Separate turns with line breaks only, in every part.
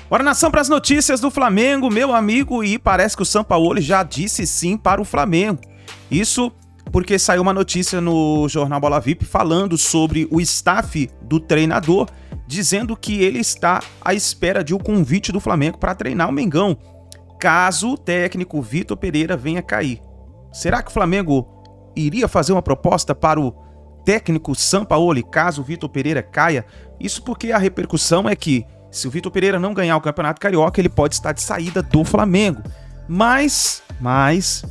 Bora, nação, para as notícias do Flamengo, meu amigo, e parece que o Sampaoli já disse sim para o Flamengo. Isso porque saiu uma notícia no jornal Bola VIP falando sobre o staff do treinador, dizendo que ele está à espera de um convite do Flamengo para treinar o Mengão, caso o técnico Vitor Pereira venha cair. Será que o Flamengo iria fazer uma proposta para o técnico Sampaoli, caso o Vitor Pereira caia? Isso porque a repercussão é que, se o Vitor Pereira não ganhar o Campeonato Carioca, ele pode estar de saída do Flamengo. Mas nós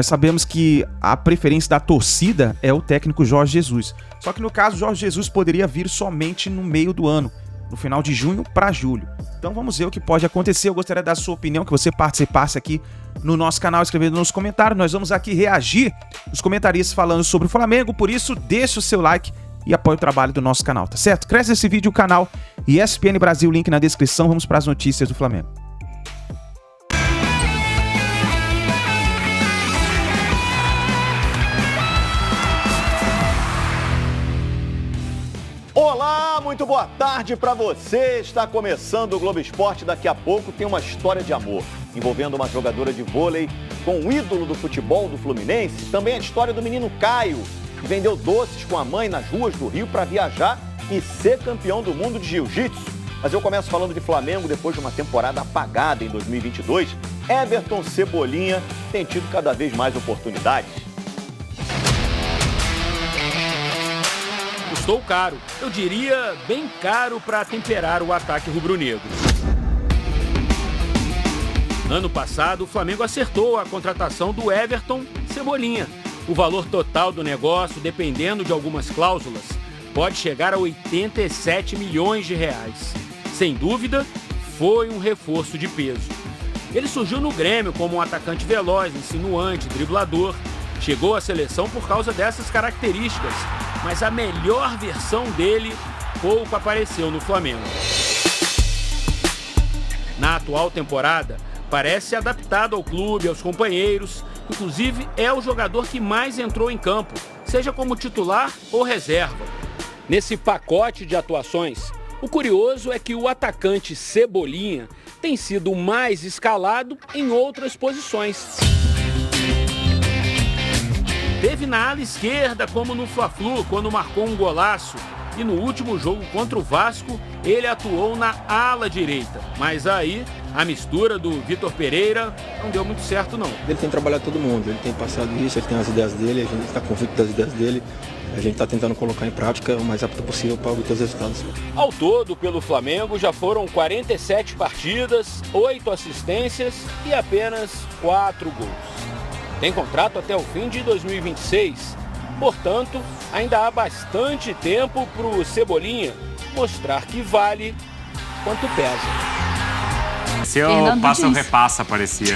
sabemos que a preferência da torcida é o técnico Jorge Jesus. Só que no caso, Jorge Jesus poderia vir somente no meio do ano, no final de junho para julho. Então vamos ver o que pode acontecer. Eu gostaria da sua opinião, que você participasse aqui no nosso canal, escrevendo nos comentários. Nós vamos aqui reagir os comentaristas falando sobre o Flamengo, por isso deixa o seu like e apoie o trabalho do nosso canal, tá certo? Cresce esse vídeo, o canal e ESPN Brasil, link na descrição. Vamos para as notícias do Flamengo.
Olá, muito boa tarde para você. Está começando o Globo Esporte. Daqui a pouco tem uma história de amor envolvendo uma jogadora de vôlei com um ídolo do futebol do Fluminense. Também a história do menino Caio, que vendeu doces com a mãe nas ruas do Rio para viajar e ser campeão do mundo de jiu-jitsu. Mas eu começo falando de Flamengo. Depois de uma temporada apagada em 2022, Everton Cebolinha tem tido cada vez mais oportunidades.
Custou caro, eu diria bem caro para temperar o ataque rubro-negro. Ano passado, o Flamengo acertou a contratação do Everton Cebolinha. O valor total do negócio, dependendo de algumas cláusulas, pode chegar a 87 milhões de reais. Sem dúvida, foi um reforço de peso. Ele surgiu no Grêmio como um atacante veloz, insinuante, driblador. Chegou à seleção por causa dessas características, mas a melhor versão dele pouco apareceu no Flamengo. Na atual temporada, parece adaptado ao clube, aos companheiros. Inclusive, é o jogador que mais entrou em campo, seja como titular ou reserva. Nesse pacote de atuações, o curioso é que o atacante Cebolinha tem sido mais escalado em outras posições. Teve na ala esquerda, como no Fla-Flu, quando marcou um golaço. E no último jogo contra o Vasco, ele atuou na ala direita. Mas aí, a mistura do Vitor Pereira não deu muito certo, não.
Ele tem trabalhado todo mundo, ele tem passado isso, ele tem as ideias dele, a gente está convicto das ideias dele. A gente está tentando colocar em prática o mais rápido possível para obter os resultados.
Ao todo, pelo Flamengo, já foram 47 partidas, 8 assistências e apenas 4 gols. Tem contrato até o fim de 2026. Portanto, ainda há bastante tempo para o Cebolinha mostrar que vale quanto pesa.
Se eu passo ou repassa, parecia.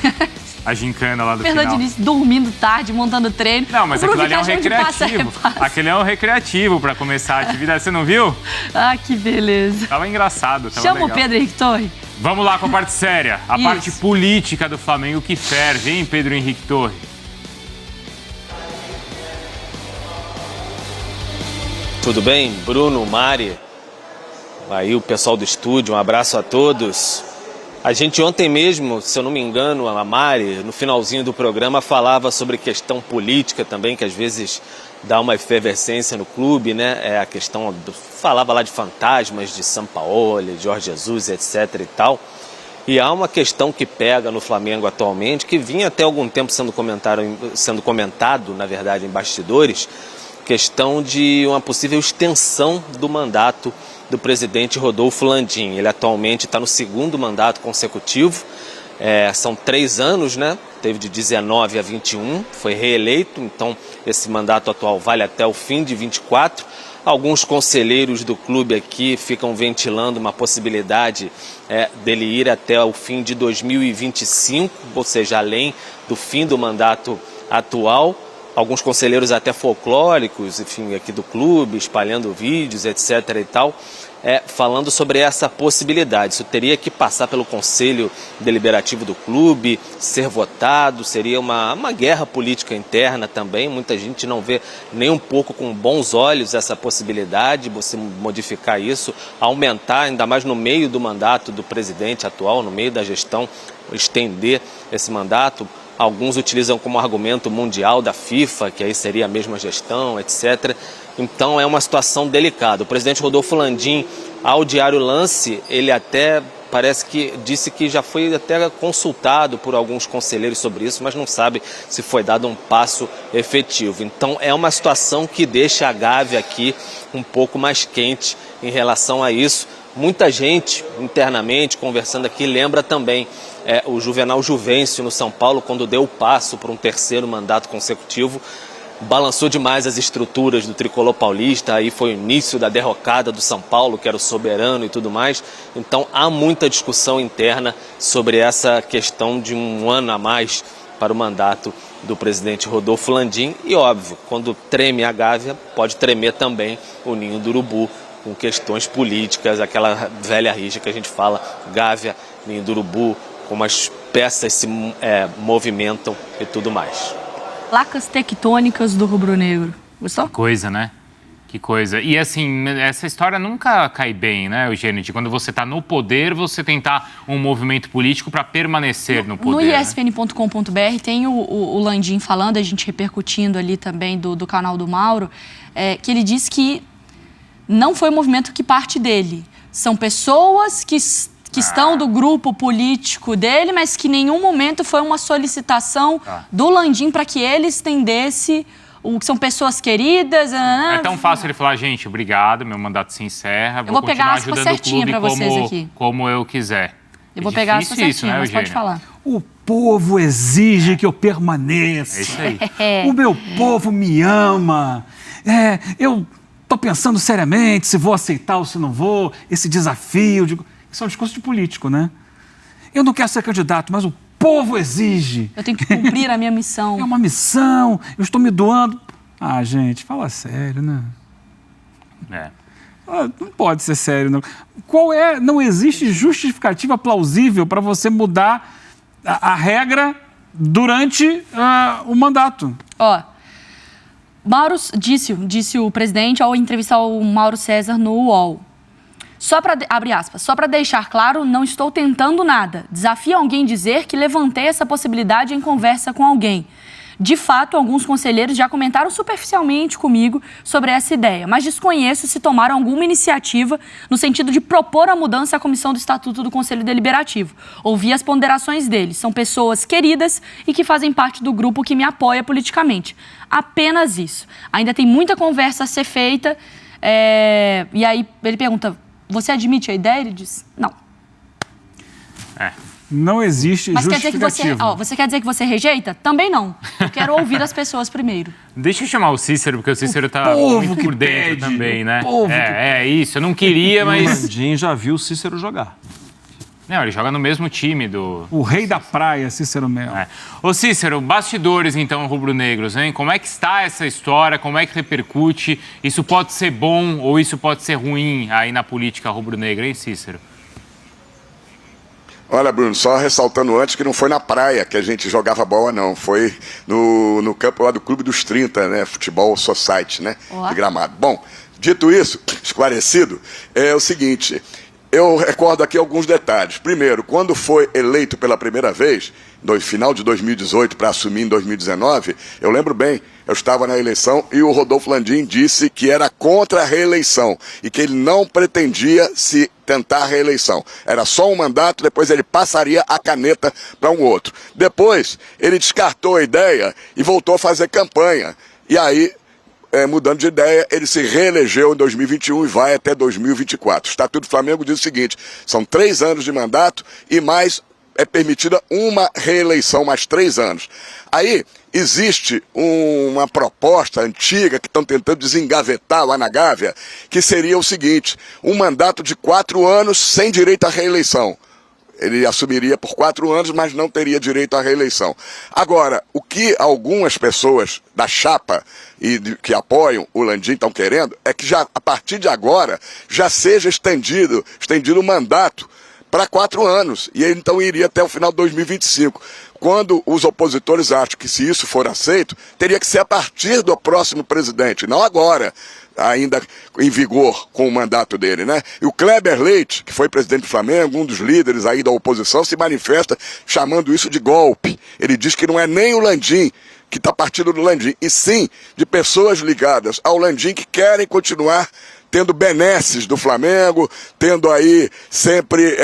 A gincana lá do final.
Fernando Diniz dormindo tarde, montando treino.
Não, mas aquilo ali é um recreativo. Aquele é um recreativo para começar a atividade. Você não viu?
Ah, que beleza.
Tava engraçado, tava
Chama
legal.
o Pedro Henrique Torre.
Vamos lá com a parte séria. A parte política do Flamengo que ferve, hein, Pedro Henrique Torre?
Tudo bem? Bruno, Mari, aí o pessoal do estúdio, um abraço a todos. A gente ontem mesmo, se eu não me engano, a Mari, no finalzinho do programa, falava sobre questão política também, que às vezes dá uma efervescência no clube, né? É a questão, falava lá de fantasmas, de Sampaoli, Jorge Jesus, etc e tal. E há uma questão que pega no Flamengo atualmente, que vinha até algum tempo sendo comentado, na verdade, em bastidores, questão de uma possível extensão do mandato do presidente Rodolfo Landim. Ele atualmente está no 2º mandato consecutivo, são 3 anos, né? Teve de 19 a 21, foi reeleito, então esse mandato atual vale até o fim de 24. Alguns conselheiros do clube aqui ficam ventilando uma possibilidade dele ir até o fim de 2025, ou seja, além do fim do mandato atual. Alguns conselheiros até folclóricos, enfim, aqui do clube, espalhando vídeos, etc e tal, falando sobre essa possibilidade. Isso teria que passar pelo Conselho Deliberativo do clube, ser votado, seria uma guerra política interna também. Muita gente não vê nem um pouco com bons olhos essa possibilidade, você modificar isso, aumentar, ainda mais no meio do mandato do presidente atual, no meio da gestão, estender esse mandato. Alguns utilizam como argumento mundial da FIFA, que aí seria a mesma gestão, etc. Então é uma situação delicada. O presidente Rodolfo Landim, ao Diário Lance, ele até parece que disse que já foi até consultado por alguns conselheiros sobre isso, mas não sabe se foi dado um passo efetivo. Então é uma situação que deixa a Gávea aqui um pouco mais quente em relação a isso. Muita gente internamente conversando aqui lembra também o Juvenal Juvencio no São Paulo, quando deu o passo para um terceiro mandato consecutivo, balançou demais as estruturas do tricolor paulista, aí foi o início da derrocada do São Paulo, que era o soberano e tudo mais. Então há muita discussão interna sobre essa questão de um ano a mais para o mandato do presidente Rodolfo Landim. E óbvio, quando treme a Gávea, pode tremer também o ninho do urubu, com questões políticas, aquela velha rixa que a gente fala, Gávea, ninho do urubu, como as peças se movimentam e tudo mais.
Placas tectônicas do rubro-negro. Gostou?
Que coisa, né? Que coisa. E assim, essa história nunca cai bem, né, Eugênio? De quando você está no poder, você tentar um movimento político para permanecer no poder.
No ESPN.com.br tem o Landim falando, a gente repercutindo ali também do canal do Mauro, que ele diz que não foi um movimento que parte dele. São pessoas que estão do grupo político dele, mas que em nenhum momento foi uma solicitação do Landim para que ele estendesse o que são pessoas queridas.
É tão fácil ele falar, gente, obrigado, meu mandato se encerra,
vou pegar
continuar ajudando o clube como eu quiser.
Eu vou pegar essa certinha, né, mas pode falar.
O povo exige que eu permaneça.
É isso aí.
O meu povo me ama. Eu estou pensando seriamente se vou aceitar ou se não vou, esse desafio. Isso é um discurso de político, né? Eu não quero ser candidato, mas o povo exige.
Eu tenho que cumprir a minha missão.
É uma missão, eu estou me doando. Ah, gente, fala sério, né? Não pode ser sério, não. Não existe justificativa plausível para você mudar a regra durante o mandato.
Mauro disse o presidente ao entrevistar o Mauro César no UOL. Abre aspas, só para deixar claro, não estou tentando nada. Desafio alguém dizer que levantei essa possibilidade em conversa com alguém. De fato, alguns conselheiros já comentaram superficialmente comigo sobre essa ideia, mas desconheço se tomaram alguma iniciativa no sentido de propor a mudança à comissão do Estatuto do Conselho Deliberativo. Ouvi as ponderações deles. São pessoas queridas e que fazem parte do grupo que me apoia politicamente. Apenas isso. Ainda tem muita conversa a ser feita. E aí ele pergunta, você admite a ideia? Ele diz, não.
Não existe justificativa.
Você quer dizer que você rejeita? Também não. Eu quero ouvir as pessoas primeiro.
Deixa eu chamar o Cícero, porque o Cícero tá muito por dentro também, né? Isso. Eu não queria, mas...
O Landim já viu o Cícero jogar.
Não, ele joga no mesmo time do...
O rei da praia, Cícero Melo.
Ô Cícero, bastidores então rubro-negros, hein? Como é que está essa história? Como é que repercute? Isso pode ser bom ou isso pode ser ruim aí na política rubro-negra, hein, Cícero?
Olha, Bruno, só ressaltando antes que não foi na praia que a gente jogava bola, não. Foi no campo lá do Clube dos 30, né? Futebol Society, né? De Gramado. Bom, dito isso, esclarecido, é o seguinte... Eu recordo aqui alguns detalhes. Primeiro, quando foi eleito pela primeira vez, no final de 2018 para assumir em 2019, eu lembro bem, eu estava na eleição e o Rodolfo Landim disse que era contra a reeleição e que ele não pretendia se tentar a reeleição. Era só um mandato, depois ele passaria a caneta para um outro. Depois, ele descartou a ideia e voltou a fazer campanha. E aí... mudando de ideia, ele se reelegeu em 2021 e vai até 2024. O Estatuto do Flamengo diz o seguinte, são 3 anos de mandato e mais é permitida uma reeleição, mais 3 anos. Aí existe uma proposta antiga que estão tentando desengavetar lá na Gávea, que seria o seguinte, um mandato de 4 anos sem direito à reeleição. Ele assumiria por 4 anos, mas não teria direito à reeleição. Agora, o que algumas pessoas da chapa que apoiam o Landim estão querendo é que já, a partir de agora já seja estendido o mandato para 4 anos. E ele então iria até o final de 2025. Quando os opositores acham que, se isso for aceito, teria que ser a partir do próximo presidente, não agora, ainda em vigor com o mandato dele, né? E o Kleber Leite, que foi presidente do Flamengo, um dos líderes aí da oposição, se manifesta chamando isso de golpe. Ele diz que não é nem o Landim que está partindo do Landim, e sim de pessoas ligadas ao Landim que querem continuar tendo benesses do Flamengo, tendo aí sempre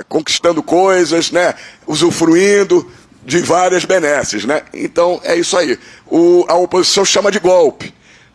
conquistando coisas, né? Usufruindo de várias benesses, né? Então é isso aí. A oposição chama de golpe.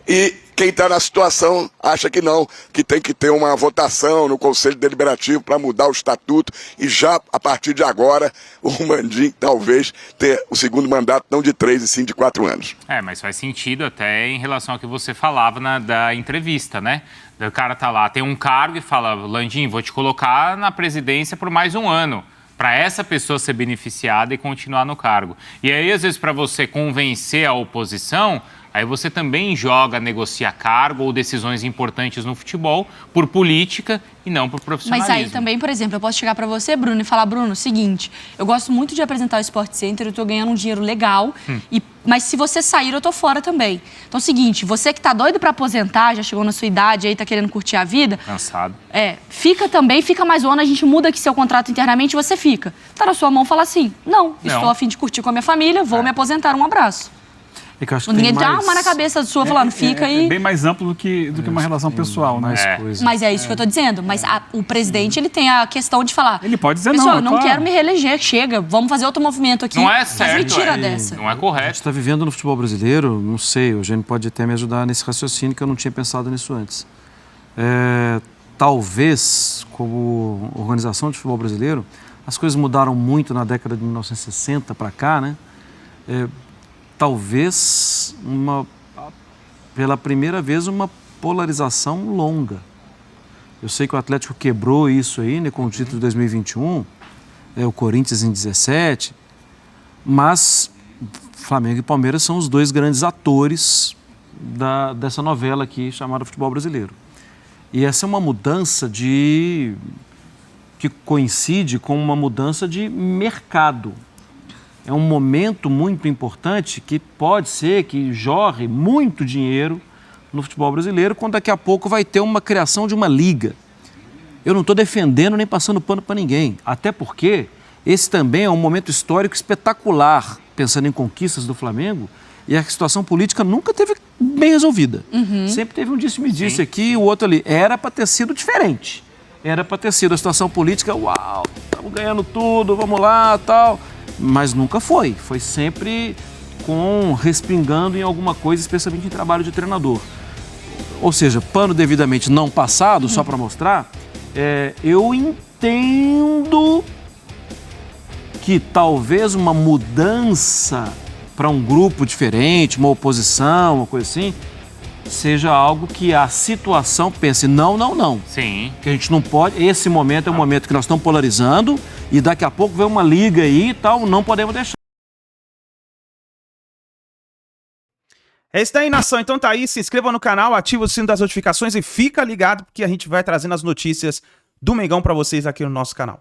E quem está na situação acha que não, que tem que ter uma votação no Conselho Deliberativo para mudar o estatuto e já, a partir de agora, o Landim talvez ter o segundo mandato não de 3 e sim de 4 anos.
Mas faz sentido até em relação ao que você falava da entrevista, né? O cara tá lá, tem um cargo e fala, Landim, vou te colocar na presidência por mais 1 ano, para essa pessoa ser beneficiada e continuar no cargo. E aí, às vezes, para você convencer a oposição, aí você também negocia cargo ou decisões importantes no futebol por política e não por profissionalismo.
Mas aí também, por exemplo, eu posso chegar para você, Bruno, e falar, Bruno, seguinte, eu gosto muito de apresentar o Sport Center, eu tô ganhando um dinheiro legal, mas se você sair, eu tô fora também. Então é o seguinte, você que tá doido para aposentar, já chegou na sua idade aí, tá querendo curtir a vida.
Cansado.
Fica mais um ano, a gente muda aqui seu contrato internamente e você fica. Tá na sua mão falar assim, não, estou a fim de curtir com a minha família, vou me aposentar, um abraço. Ninguém tem uma na cabeça sua falando, fica aí.
É bem mais amplo do que uma relação pessoal, né?
Mas é isso que eu tô dizendo. Mas o presidente, ele tem a questão de falar...
Ele pode dizer
pessoal,
não,
eu não quero me reeleger, chega, vamos fazer outro movimento aqui.
Não é certo,
mas me tira dessa.
Não é correto.
A gente está vivendo no futebol brasileiro, não sei, o Eugênio pode até me ajudar nesse raciocínio que eu não tinha pensado nisso antes. Talvez, como organização de futebol brasileiro, as coisas mudaram muito na década de 1960 para cá, né? Talvez, pela primeira vez, uma polarização longa. Eu sei que o Atlético quebrou isso aí, né, com o título de 2021, o Corinthians em 17, mas Flamengo e Palmeiras são os 2 grandes atores dessa novela aqui chamada futebol brasileiro. E essa é uma mudança que coincide com uma mudança de mercado. É um momento muito importante que pode ser que jorre muito dinheiro no futebol brasileiro, quando daqui a pouco vai ter uma criação de uma liga. Eu não estou defendendo nem passando pano para ninguém, até porque esse também é um momento histórico espetacular, pensando em conquistas do Flamengo, e a situação política nunca teve bem resolvida. Sempre teve um disse-me-disse aqui, o outro ali. Era para ter sido diferente. Era para ter sido a situação política, uau, estamos ganhando tudo, vamos lá, tal... Mas nunca foi. Foi sempre respingando em alguma coisa, especialmente em trabalho de treinador. Ou seja, pano devidamente não passado, só para mostrar, eu entendo que talvez uma mudança para um grupo diferente, uma oposição, uma coisa assim, seja algo que a situação pense, não.
Sim.
Que a gente não pode, esse momento é um momento que nós estamos polarizando e daqui a pouco vem uma liga aí e tal, não podemos deixar.
É isso aí, nação. Então tá aí, se inscreva no canal, ativa o sino das notificações e fica ligado porque a gente vai trazendo as notícias do Mengão pra vocês aqui no nosso canal.